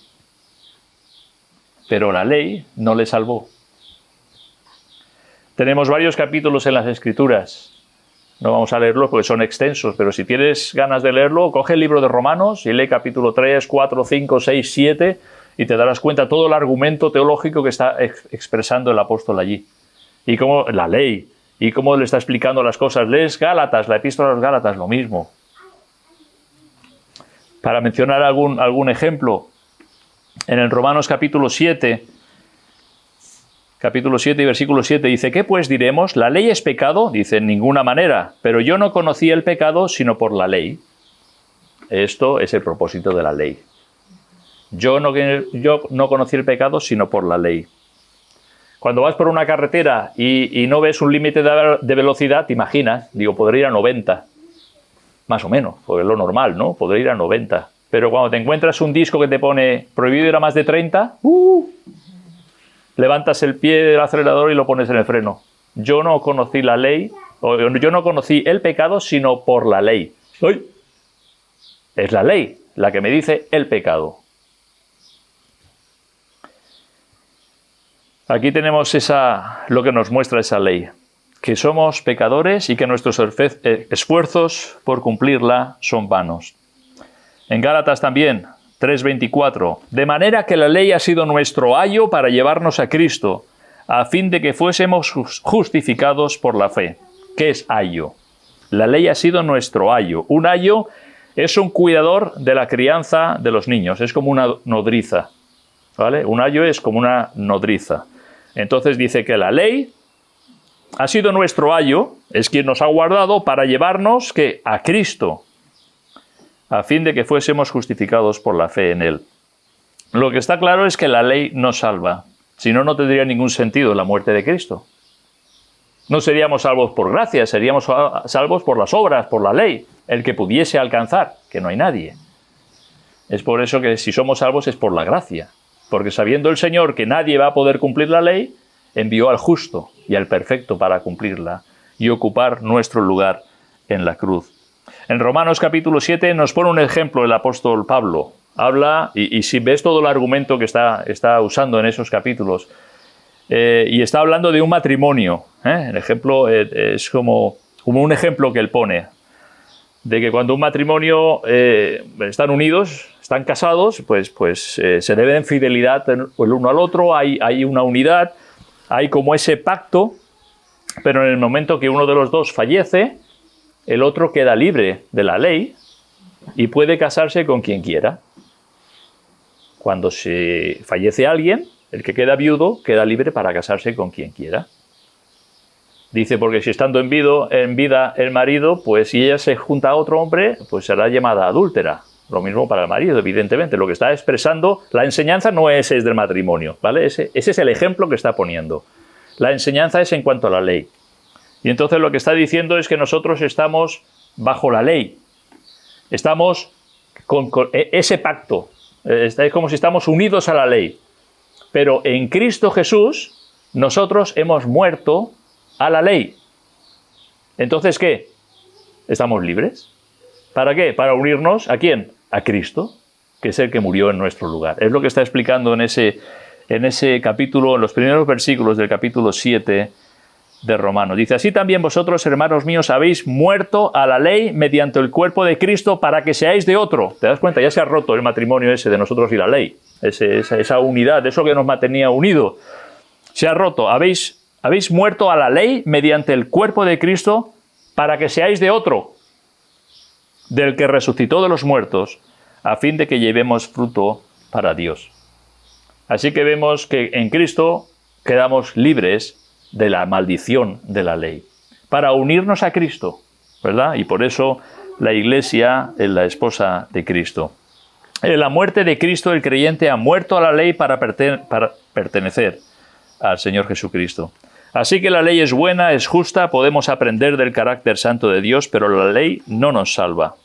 Pero la ley no le salvó. Tenemos varios capítulos en las Escrituras. No vamos a leerlos porque son extensos, pero si tienes ganas de leerlo, coge el libro de Romanos y lee capítulo 3, 4, 5, 6, 7 y te darás cuenta todo el argumento teológico que está expresando el apóstol allí. Y cómo la ley, y cómo le está explicando las cosas. Lees Gálatas, la epístola a los Gálatas, lo mismo. Para mencionar algún ejemplo, en el Romanos capítulo 7 y versículo 7 dice, ¿qué pues diremos? ¿La ley es pecado? Dice, en ninguna manera, pero yo no conocí el pecado sino por la ley. Esto es el propósito de la ley. Yo no conocí el pecado sino por la ley. Cuando vas por una carretera y no ves un límite de velocidad, te imaginas, digo, podría ir a 90. Más o menos, porque es lo normal, ¿no? Podría ir a 90. Pero cuando te encuentras un disco que te pone prohibido ir a más de 30, levantas el pie del acelerador y lo pones en el freno. Yo no conocí la ley, yo no conocí el pecado, sino por la ley. ¡Ay! Es la ley la que me dice el pecado. Aquí tenemos lo que nos muestra esa ley, que somos pecadores y que nuestros esfuerzos por cumplirla son vanos. En Gálatas también, 3:24, de manera que la ley ha sido nuestro ayo para llevarnos a Cristo, a fin de que fuésemos justificados por la fe. ¿Qué es ayo? La ley ha sido nuestro ayo. Un ayo es un cuidador de la crianza de los niños, es como una nodriza, ¿vale? Un ayo es como una nodriza. Entonces dice que la ley ha sido nuestro ayo, es quien nos ha guardado para llevarnos ¿qué? A Cristo, a fin de que fuésemos justificados por la fe en Él. Lo que está claro es que la ley no salva, si no, no tendría ningún sentido la muerte de Cristo. No seríamos salvos por gracia, seríamos salvos por las obras, por la ley, el que pudiese alcanzar, que no hay nadie. Es por eso que si somos salvos es por la gracia. Porque sabiendo el Señor que nadie va a poder cumplir la ley, envió al justo y al perfecto para cumplirla y ocupar nuestro lugar en la cruz. En Romanos capítulo 7 nos pone un ejemplo el apóstol Pablo. Habla, y si ves todo el argumento que está usando en esos capítulos, y está hablando de un matrimonio. El ejemplo es como un ejemplo que él pone, de que cuando un matrimonio están unidos, están casados, pues se deben fidelidad el uno al otro, hay una unidad, hay como ese pacto, pero en el momento que uno de los dos fallece, el otro queda libre de la ley y puede casarse con quien quiera. Cuando se fallece alguien, el que queda viudo queda libre para casarse con quien quiera. Dice, porque si estando en vida el marido, pues si ella se junta a otro hombre, pues será llamada adúltera. Lo mismo para el marido, evidentemente. Lo que está expresando, la enseñanza no es del matrimonio, ¿vale? Ese es el ejemplo que está poniendo. La enseñanza es en cuanto a la ley. Y entonces lo que está diciendo es que nosotros estamos bajo la ley. Estamos con ese pacto. Es como si estamos unidos a la ley. Pero en Cristo Jesús, nosotros hemos muerto a la ley. Entonces, ¿qué? ¿Estamos libres? ¿Para qué? Para unirnos ¿a quién? A Cristo, que es el que murió en nuestro lugar. Es lo que está explicando en ese capítulo, en los primeros versículos del capítulo 7 de Romanos. Dice, así también vosotros, hermanos míos, habéis muerto a la ley mediante el cuerpo de Cristo para que seáis de otro. ¿Te das cuenta? Ya se ha roto el matrimonio ese de nosotros y la ley. Esa unidad, eso que nos mantenía unidos. Se ha roto. Habéis muerto a la ley mediante el cuerpo de Cristo para que seáis de otro, del que resucitó de los muertos, a fin de que llevemos fruto para Dios. Así que vemos que en Cristo quedamos libres de la maldición de la ley, para unirnos a Cristo, ¿verdad? Y por eso la Iglesia es la esposa de Cristo. En la muerte de Cristo, el creyente ha muerto a la ley para pertenecer al Señor Jesucristo. Así que la ley es buena, es justa, podemos aprender del carácter santo de Dios, pero la ley no nos salva.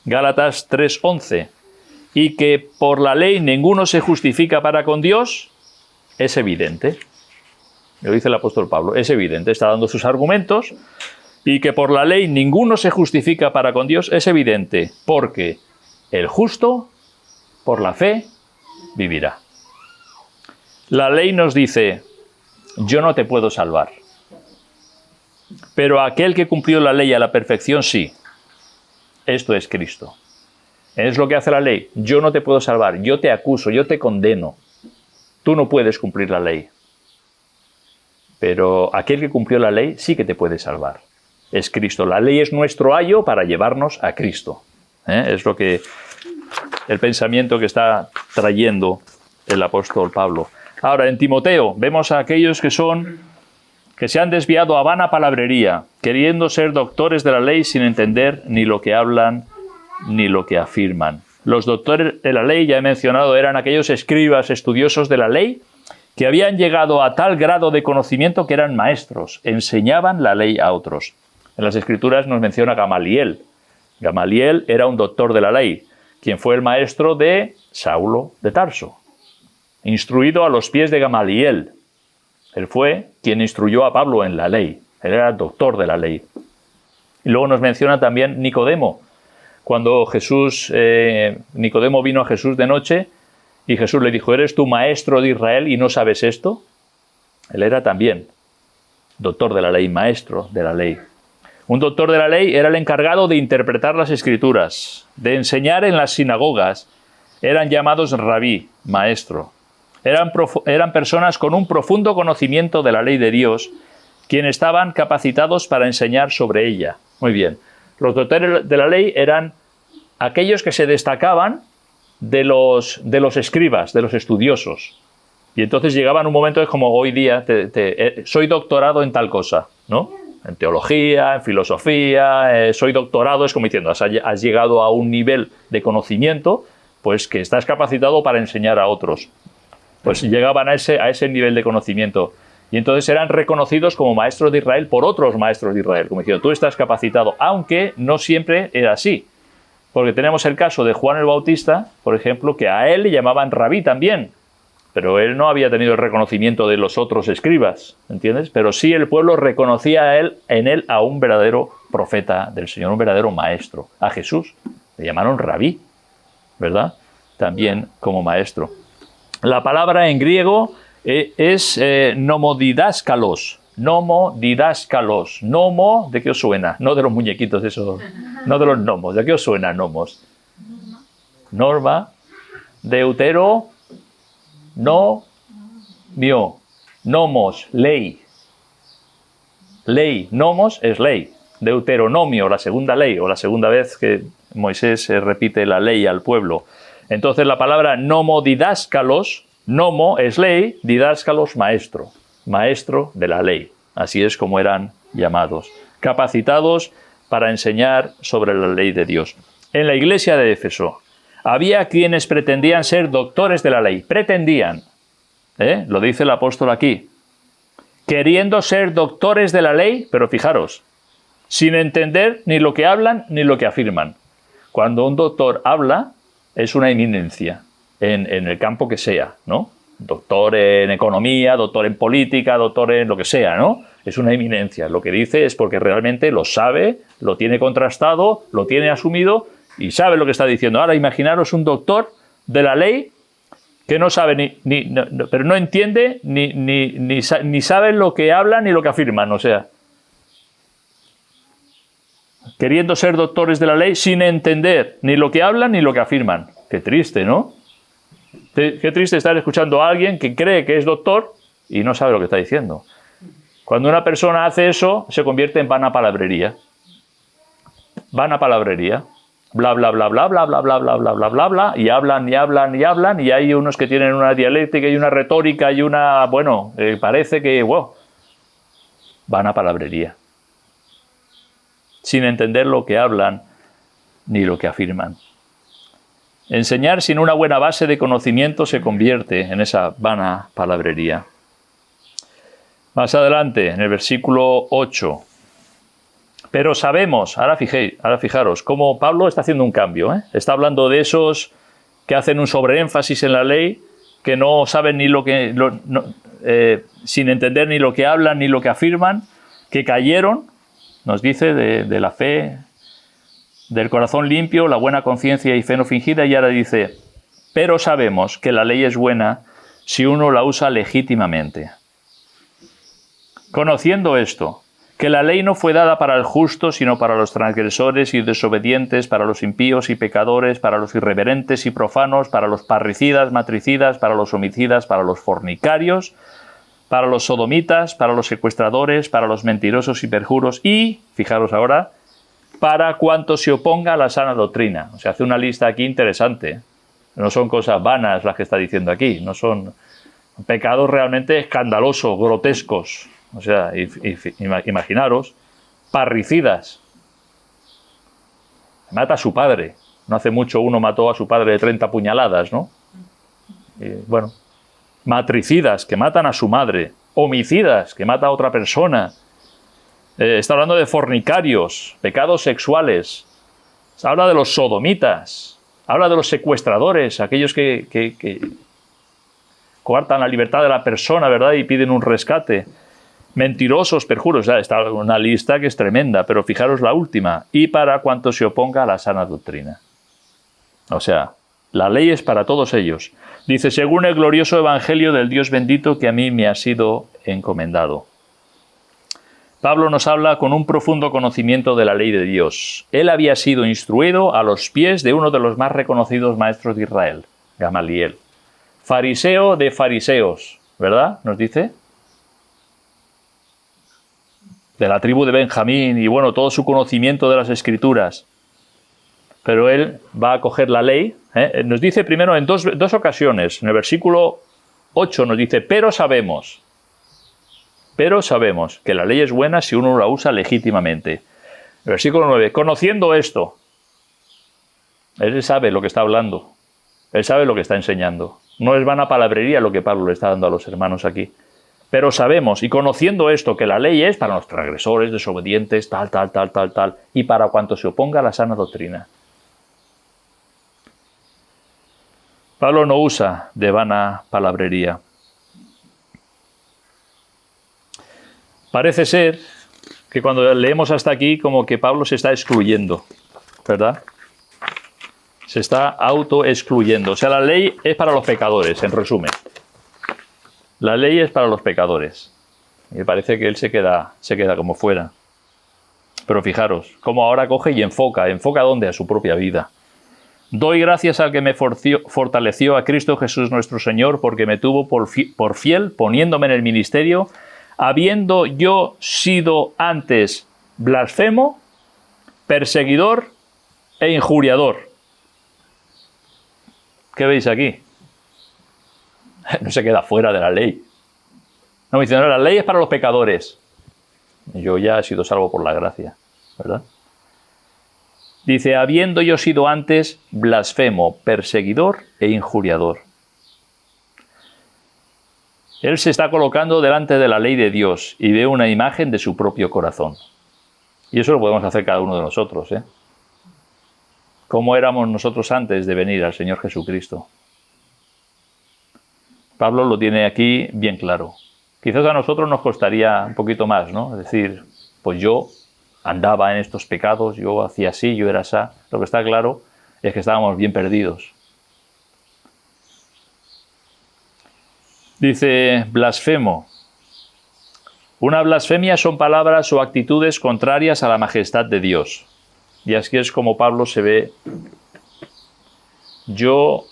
Gálatas 3:11. Y que por la ley ninguno se justifica para con Dios, es evidente. Lo dice el apóstol Pablo, es evidente, está dando sus argumentos, y que por la ley ninguno se justifica para con Dios, es evidente, porque el justo, por la fe, vivirá. La ley nos dice, yo no te puedo salvar, pero aquel que cumplió la ley a la perfección, sí. Esto es Cristo. Es lo que hace la ley. Yo no te puedo salvar, yo te acuso, yo te condeno. Tú no puedes cumplir la ley. Pero aquel que cumplió la ley sí que te puede salvar. Es Cristo. La ley es nuestro ayo para llevarnos a Cristo. Es lo que el pensamiento que está trayendo el apóstol Pablo. Ahora, en Timoteo vemos a aquellos que se han desviado a vana palabrería, queriendo ser doctores de la ley sin entender ni lo que hablan ni lo que afirman. Los doctores de la ley, ya he mencionado, eran aquellos escribas estudiosos de la ley que habían llegado a tal grado de conocimiento que eran maestros, enseñaban la ley a otros. En las Escrituras nos menciona Gamaliel. Gamaliel era un doctor de la ley, quien fue el maestro de Saulo de Tarso, instruido a los pies de Gamaliel. Él fue quien instruyó a Pablo en la ley. Él era doctor de la ley. Y luego nos menciona también Nicodemo. Cuando Nicodemo vino a Jesús de noche y Jesús le dijo, ¿eres tú maestro de Israel y no sabes esto? Él era también doctor de la ley, maestro de la ley. Un doctor de la ley era el encargado de interpretar las Escrituras, de enseñar en las sinagogas. Eran llamados rabí, maestro. Eran personas con un profundo conocimiento de la ley de Dios, quienes estaban capacitados para enseñar sobre ella. Muy bien. Los doctores de la ley eran aquellos que se destacaban de los escribas, de los estudiosos. Y entonces llegaban un momento, es como hoy día, soy doctorado en tal cosa, ¿no? En teología, en filosofía, soy doctorado, es como diciendo, has llegado a un nivel de conocimiento, pues que estás capacitado para enseñar a otros. Pues llegaban a ese nivel de conocimiento. Y entonces eran reconocidos como maestros de Israel por otros maestros de Israel. Como diciendo, tú estás capacitado, aunque no siempre era así. Porque tenemos el caso de Juan el Bautista, por ejemplo, que a él le llamaban rabí también. Pero él no había tenido el reconocimiento de los otros escribas, ¿entiendes? Pero sí el pueblo reconocía en él a un verdadero profeta del Señor, un verdadero maestro. A Jesús le llamaron rabí, ¿verdad? También como maestro. La palabra en griego es nomodidáscalos. Nomodidáscalos. Nomo, ¿de qué os suena? No de los muñequitos, eso. No de los gnomos. ¿De qué os suena nomos? Norma. Deutero. No. Mio. Nomos. Ley. Ley. Nomos es ley. Deuteronomio, la segunda ley, o la segunda vez que Moisés repite la ley al pueblo. Entonces la palabra nomodidáscalos, nomo es ley, didáscalos maestro, maestro de la ley. Así es como eran llamados, capacitados para enseñar sobre la ley de Dios. En la iglesia de Éfeso había quienes pretendían ser doctores de la ley, pretendían, lo dice el apóstol aquí, queriendo ser doctores de la ley, pero fijaros, sin entender ni lo que hablan ni lo que afirman. Cuando un doctor habla, es una eminencia en el campo que sea, ¿no? Doctor en economía, doctor en política, doctor en lo que sea, ¿no? Es una eminencia. Lo que dice es porque realmente lo sabe, lo tiene contrastado, lo tiene asumido y sabe lo que está diciendo. Ahora imaginaros un doctor de la ley que no sabe pero no entiende ni sabe lo que hablan ni lo que afirman, o sea, queriendo ser doctores de la ley sin entender ni lo que hablan ni lo que afirman. Qué triste, ¿no? Qué triste estar escuchando a alguien que cree que es doctor y no sabe lo que está diciendo. Cuando una persona hace eso, se convierte en vana palabrería. Vana palabrería. Bla, bla, bla, bla, bla, bla, bla, bla, bla, bla, bla, bla, y hablan, y hablan, y hablan, y hay unos que tienen una dialéctica y una retórica y una, bueno, parece que, wow, vana palabrería. Sin entender lo que hablan ni lo que afirman. Enseñar sin una buena base de conocimiento se convierte en esa vana palabrería. Más adelante, en el versículo 8. Pero sabemos, ahora fijaros, cómo Pablo está haciendo un cambio, ¿eh? Está hablando de esos que hacen un sobreénfasis en la ley, que no saben ni lo que, sin entender ni lo que hablan ni lo que afirman, que cayeron, nos dice, de la fe, del corazón limpio, la buena conciencia y fe no fingida, y ahora dice, pero sabemos que la ley es buena si uno la usa legítimamente. Conociendo esto, que la ley no fue dada para el justo, sino para los transgresores y desobedientes, para los impíos y pecadores, para los irreverentes y profanos, para los parricidas, matricidas, para los homicidas, para los fornicarios, para los sodomitas, para los secuestradores, para los mentirosos y perjuros y, fijaros ahora, para cuanto se oponga a la sana doctrina. O sea, hace una lista aquí interesante. No son cosas vanas las que está diciendo aquí, no son pecados realmente escandalosos, grotescos. O sea, imaginaros, parricidas. Mata a su padre. No hace mucho uno mató a su padre de 30 puñaladas, ¿no? Bueno, matricidas, que matan a su madre. Homicidas, que mata a otra persona. Está hablando de fornicarios, pecados sexuales. Habla de los sodomitas. Habla de los secuestradores, aquellos que coartan la libertad de la persona, ¿verdad? Y piden un rescate. Mentirosos, perjuros, está una lista que es tremenda, pero fijaros la última, y para cuanto se oponga a la sana doctrina. O sea, la ley es para todos ellos. Dice, según el glorioso evangelio del Dios bendito que a mí me ha sido encomendado. Pablo nos habla con un profundo conocimiento de la ley de Dios. Él había sido instruido a los pies de uno de los más reconocidos maestros de Israel, Gamaliel. Fariseo de fariseos, ¿verdad? Nos dice. De la tribu de Benjamín y bueno, todo su conocimiento de las Escrituras. Pero él va a coger la ley. Nos dice primero en dos ocasiones. En el versículo 8 nos dice, pero sabemos que la ley es buena si uno la usa legítimamente. El versículo 9, conociendo esto, él sabe lo que está hablando. Él sabe lo que está enseñando. No es vana palabrería lo que Pablo le está dando a los hermanos aquí. Pero sabemos, y conociendo esto, que la ley es para los transgresores, desobedientes, tal, y para cuanto se oponga a la sana doctrina. Pablo no usa de vana palabrería. Parece ser que cuando leemos hasta aquí, como que Pablo se está excluyendo, ¿verdad? Se está autoexcluyendo. O sea, la ley es para los pecadores, en resumen. La ley es para los pecadores. Y parece que él se queda como fuera. Pero fijaros, cómo ahora coge y enfoca. ¿Enfoca dónde? A su propia vida. Doy gracias al que me fortaleció, a Cristo Jesús nuestro Señor, porque me tuvo por fiel, poniéndome en el ministerio, habiendo yo sido antes blasfemo, perseguidor e injuriador. ¿Qué veis aquí? No se queda fuera de la ley. No me dice, no, la ley es para los pecadores. Yo ya he sido salvo por la gracia, ¿verdad? Dice, habiendo yo sido antes blasfemo, perseguidor e injuriador. Él se está colocando delante de la ley de Dios y ve una imagen de su propio corazón. Y eso lo podemos hacer cada uno de nosotros, ¿eh? ¿Cómo éramos nosotros antes de venir al Señor Jesucristo? Pablo lo tiene aquí bien claro. Quizás a nosotros nos costaría un poquito más, ¿no? Es decir, pues yo andaba en estos pecados, yo hacía así, yo era así. Lo que está claro es que estábamos bien perdidos. Dice blasfemo. Una blasfemia son palabras o actitudes contrarias a la majestad de Dios. Y así es como Pablo se ve. Yo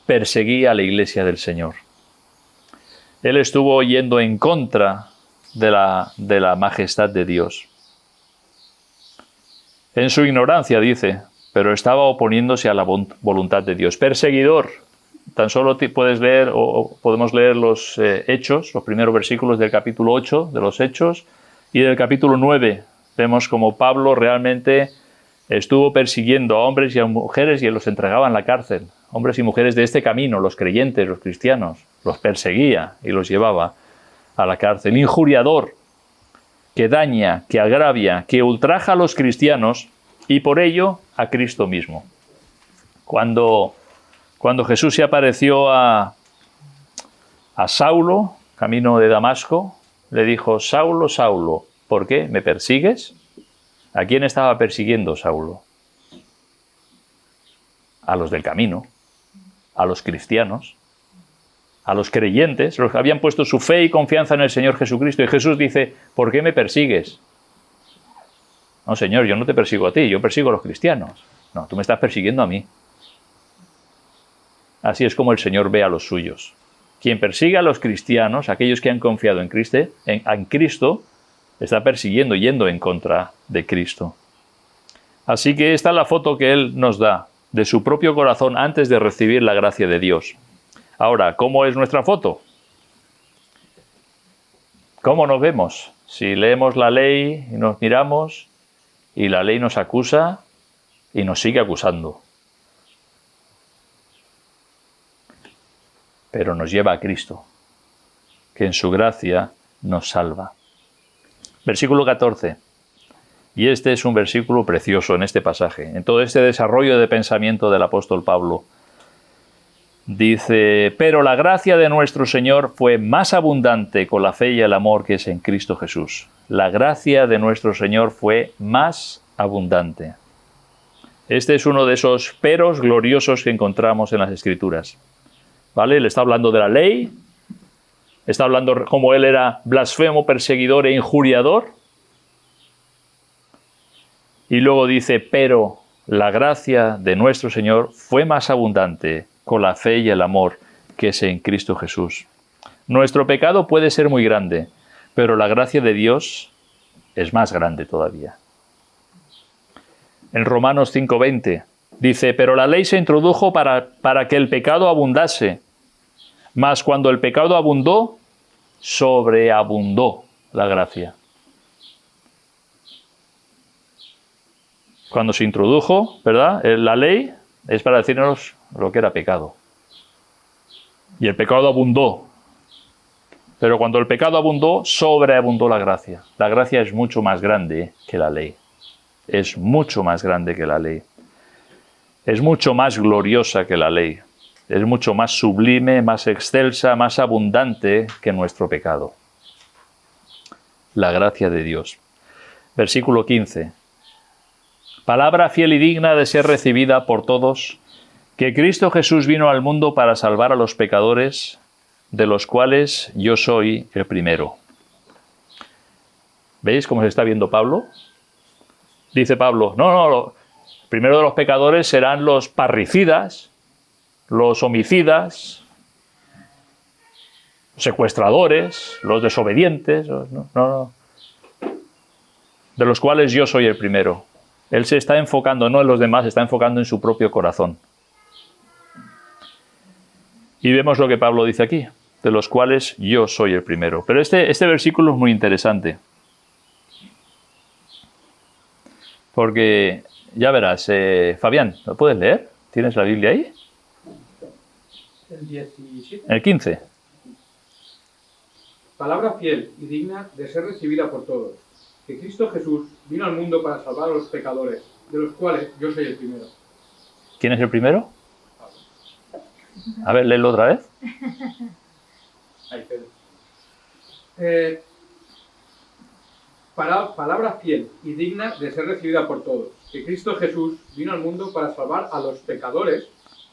perseguí a la iglesia del Señor. Él estuvo yendo en contra de la majestad de Dios. En su ignorancia, dice, pero estaba oponiéndose a la voluntad de Dios. Perseguidor. Tan solo puedes leer, o podemos leer los Hechos, los primeros versículos del capítulo 8 de los Hechos, y del capítulo 9 vemos como Pablo realmente estuvo persiguiendo a hombres y a mujeres y los entregaba en la cárcel. Hombres y mujeres de este camino, los creyentes, los cristianos, los perseguía y los llevaba a la cárcel. Injuriador, que daña, que agravia, que ultraja a los cristianos y por ello a Cristo mismo. Cuando Jesús se apareció a Saulo, camino de Damasco, le dijo: Saulo, Saulo, ¿por qué me persigues? ¿A quién estaba persiguiendo Saulo? A los del camino, a los cristianos, a los creyentes, los que habían puesto su fe y confianza en el Señor Jesucristo. Y Jesús dice: ¿por qué me persigues? No, Señor, yo no te persigo a ti, yo persigo a los cristianos. No, tú me estás persiguiendo a mí. Así es como el Señor ve a los suyos. Quien persigue a los cristianos, aquellos que han confiado en Cristo, está persiguiendo, yendo en contra de Cristo. Así que esta es la foto que Él nos da de su propio corazón antes de recibir la gracia de Dios. Ahora, ¿cómo es nuestra foto? ¿Cómo nos vemos? Si leemos la ley y nos miramos y la ley nos acusa y nos sigue acusando. Pero nos lleva a Cristo, que en su gracia nos salva. Versículo 14. Y este es un versículo precioso en este pasaje, en todo este desarrollo de pensamiento del apóstol Pablo. Dice: pero la gracia de nuestro Señor fue más abundante con la fe y el amor que es en Cristo Jesús. La gracia de nuestro Señor fue más abundante. Este es uno de esos peros gloriosos que encontramos en las Escrituras. ¿Vale? Le está hablando de la ley, está hablando como él era blasfemo, perseguidor e injuriador. Y luego dice: pero la gracia de nuestro Señor fue más abundante con la fe y el amor que es en Cristo Jesús. Nuestro pecado puede ser muy grande, pero la gracia de Dios es más grande todavía. En Romanos 5:20 dice: pero la ley se introdujo para que el pecado abundase. Mas cuando el pecado abundó, sobreabundó la gracia. Cuando se introdujo, ¿verdad?, la ley es para decirnos lo que era pecado. Y el pecado abundó. Pero cuando el pecado abundó, sobreabundó la gracia. La gracia es mucho más grande que la ley. Es mucho más grande que la ley. Es mucho más gloriosa que la ley. Es mucho más sublime, más excelsa, más abundante que nuestro pecado. La gracia de Dios. Versículo 15. Palabra fiel y digna de ser recibida por todos, que Cristo Jesús vino al mundo para salvar a los pecadores, de los cuales yo soy el primero. ¿Veis cómo se está viendo Pablo? Dice Pablo: no, primero de los pecadores serán los parricidas, los homicidas, secuestradores, los desobedientes, no. De los cuales yo soy el primero. Él se está enfocando no en los demás, se está enfocando en su propio corazón. Y vemos lo que Pablo dice aquí, de los cuales yo soy el primero. Pero este versículo es muy interesante. Porque, ya verás, Fabián, ¿lo puedes leer? ¿Tienes la Biblia ahí? El 17. El 15. Palabra fiel y digna de ser recibida por todos, que Cristo Jesús vino al mundo para salvar a los pecadores, de los cuales yo soy el primero. ¿Quién es el primero? A ver, léelo otra vez. Ahí, Pedro. Palabra fiel y digna de ser recibida por todos, que Cristo Jesús vino al mundo para salvar a los pecadores,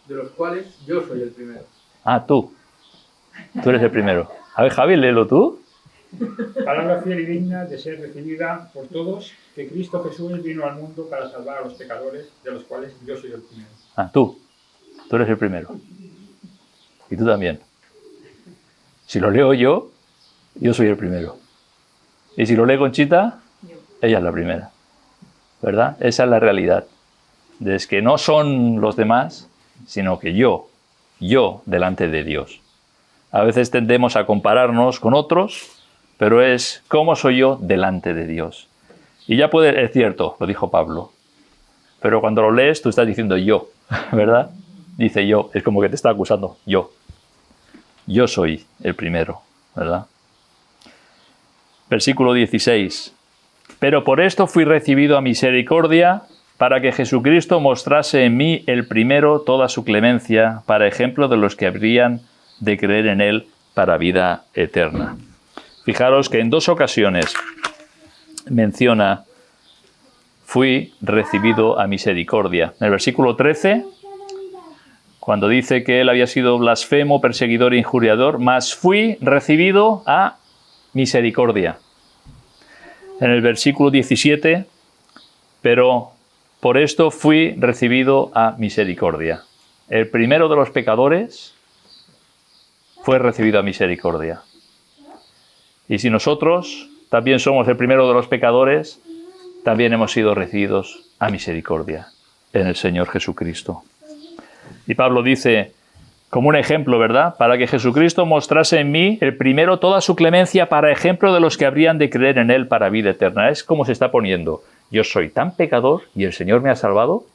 de los cuales yo soy el primero. Ah, tú. Tú eres el primero. A ver, Javi, léelo tú. Palabra fiel y digna de ser recibida por todos, que Cristo Jesús vino al mundo para salvar a los pecadores, de los cuales yo soy el primero. Ah, tú. Tú eres el primero. Y tú también. Si lo leo yo soy el primero. Y si lo lee Conchita, ella es la primera. ¿Verdad? Esa es la realidad. Es que no son los demás, sino que yo delante de Dios. A veces tendemos a compararnos con otros, pero es cómo soy yo delante de Dios. Y ya es cierto, lo dijo Pablo, pero cuando lo lees tú estás diciendo yo, ¿verdad? Dice yo, es como que te está acusando, yo. Yo soy el primero, ¿verdad? Versículo 16. Pero por esto fui recibido a misericordia, para que Jesucristo mostrase en mí el primero toda su clemencia, para ejemplo de los que habrían de creer en él para vida eterna. Fijaros que en 2 ocasiones menciona fui recibido a misericordia. En el versículo 13, cuando dice que él había sido blasfemo, perseguidor e injuriador, mas fui recibido a misericordia. En el versículo 17, pero por esto fui recibido a misericordia. El primero de los pecadores fue recibido a misericordia. Y si nosotros también somos el primero de los pecadores, también hemos sido recibidos a misericordia en el Señor Jesucristo. Y Pablo dice, como un ejemplo, ¿verdad? Para que Jesucristo mostrase en mí el primero toda su clemencia, para ejemplo de los que habrían de creer en él para vida eterna. Es como se está poniendo. Yo soy tan pecador y el Señor me ha salvado,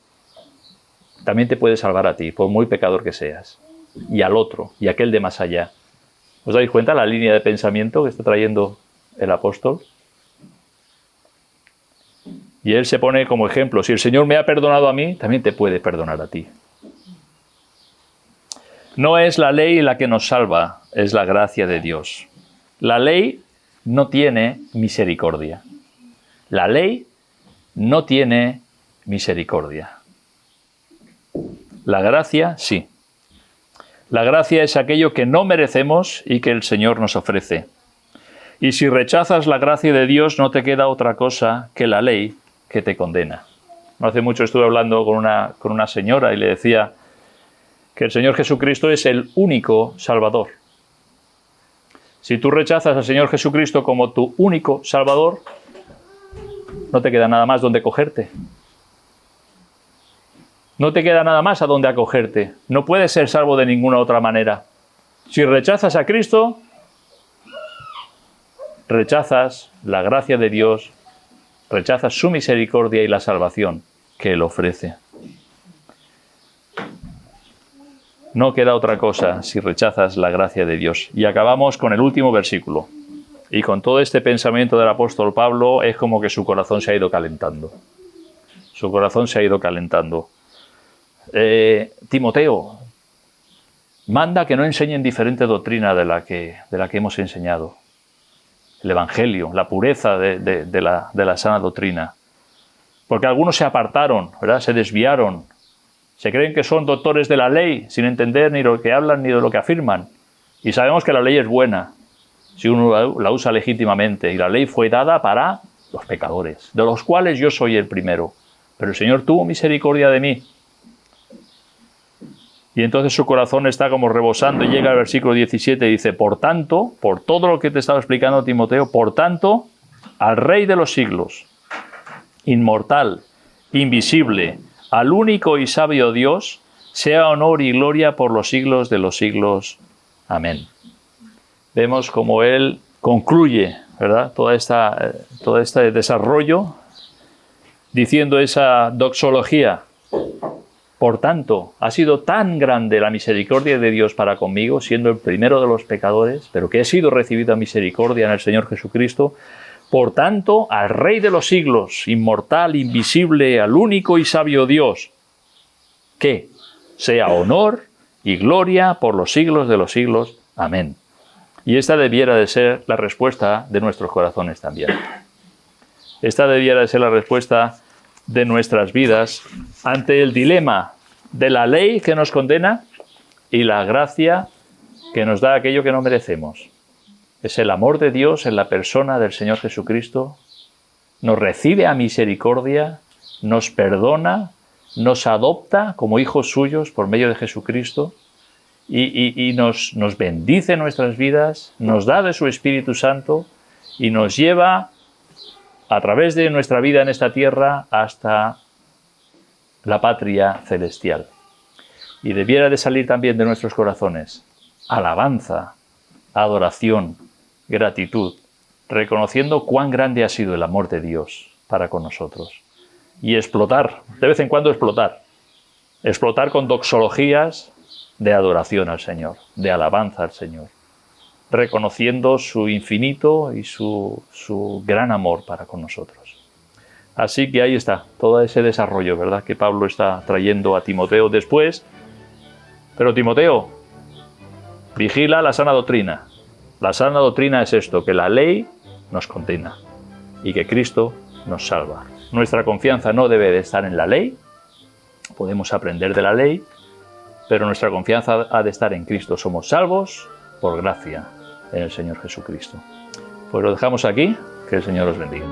también te puede salvar a ti, por muy pecador que seas. Y al otro, y aquel de más allá. ¿Os dais cuenta la línea de pensamiento que está trayendo el apóstol? Y él se pone como ejemplo. Si el Señor me ha perdonado a mí, también te puede perdonar a ti. No es la ley la que nos salva, es la gracia de Dios. La ley no tiene misericordia. La ley no tiene misericordia. La gracia, sí. La gracia es aquello que no merecemos y que el Señor nos ofrece. Y si rechazas la gracia de Dios, no te queda otra cosa que la ley que te condena. No hace mucho estuve hablando con una señora y le decía que el Señor Jesucristo es el único Salvador. Si tú rechazas al Señor Jesucristo como tu único Salvador, no te queda nada más donde cogerte. No te queda nada más a donde acogerte. No puedes ser salvo de ninguna otra manera. Si rechazas a Cristo, rechazas la gracia de Dios, rechazas su misericordia y la salvación que Él ofrece. No queda otra cosa si rechazas la gracia de Dios. Y acabamos con el último versículo. Y con todo este pensamiento del apóstol Pablo es como que su corazón se ha ido calentando. Su corazón se ha ido calentando. Timoteo, manda que no enseñen diferente doctrina de la que hemos enseñado. El Evangelio, la pureza de la sana doctrina. Porque algunos se apartaron, ¿verdad? Se desviaron. Se creen que son doctores de la ley sin entender ni lo que hablan ni de lo que afirman. Y sabemos que la ley es buena si uno la usa legítimamente. Y la ley fue dada para los pecadores, de los cuales yo soy el primero. Pero el Señor tuvo misericordia de mí. Y entonces su corazón está como rebosando y llega al versículo 17 y dice, por tanto, por todo lo que te estaba explicando Timoteo, por tanto, al Rey de los siglos, inmortal, invisible, al único y sabio Dios, sea honor y gloria por los siglos de los siglos. Amén. Vemos cómo él concluye, ¿verdad? Todo este desarrollo diciendo esa doxología. Por tanto, ha sido tan grande la misericordia de Dios para conmigo, siendo el primero de los pecadores, pero que he sido recibido a misericordia en el Señor Jesucristo. Por tanto, al Rey de los siglos, inmortal, invisible, al único y sabio Dios, que sea honor y gloria por los siglos de los siglos. Amén. Y esta debiera de ser la respuesta de nuestros corazones también. Esta debiera de ser la respuesta de nuestras vidas ante el dilema de la ley que nos condena y la gracia que nos da aquello que no merecemos. Es el amor de Dios en la persona del Señor Jesucristo. Nos recibe a misericordia, nos perdona, nos adopta como hijos suyos por medio de Jesucristo y nos bendice nuestras vidas, nos da de su Espíritu Santo y nos lleva a través de nuestra vida en esta tierra hasta la patria celestial. Y debiera de salir también de nuestros corazones alabanza, adoración, gratitud, reconociendo cuán grande ha sido el amor de Dios para con nosotros. Y explotar, de vez en cuando explotar con doxologías de adoración al Señor, de alabanza al Señor, reconociendo su infinito y su gran amor para con nosotros. Así que ahí está, todo ese desarrollo, ¿verdad?, que Pablo está trayendo a Timoteo después. Pero Timoteo, vigila la sana doctrina. La sana doctrina es esto, que la ley nos condena y que Cristo nos salva. Nuestra confianza no debe de estar en la ley, podemos aprender de la ley, pero nuestra confianza ha de estar en Cristo. Somos salvos por gracia en el Señor Jesucristo. Pues lo dejamos aquí, que el Señor os bendiga.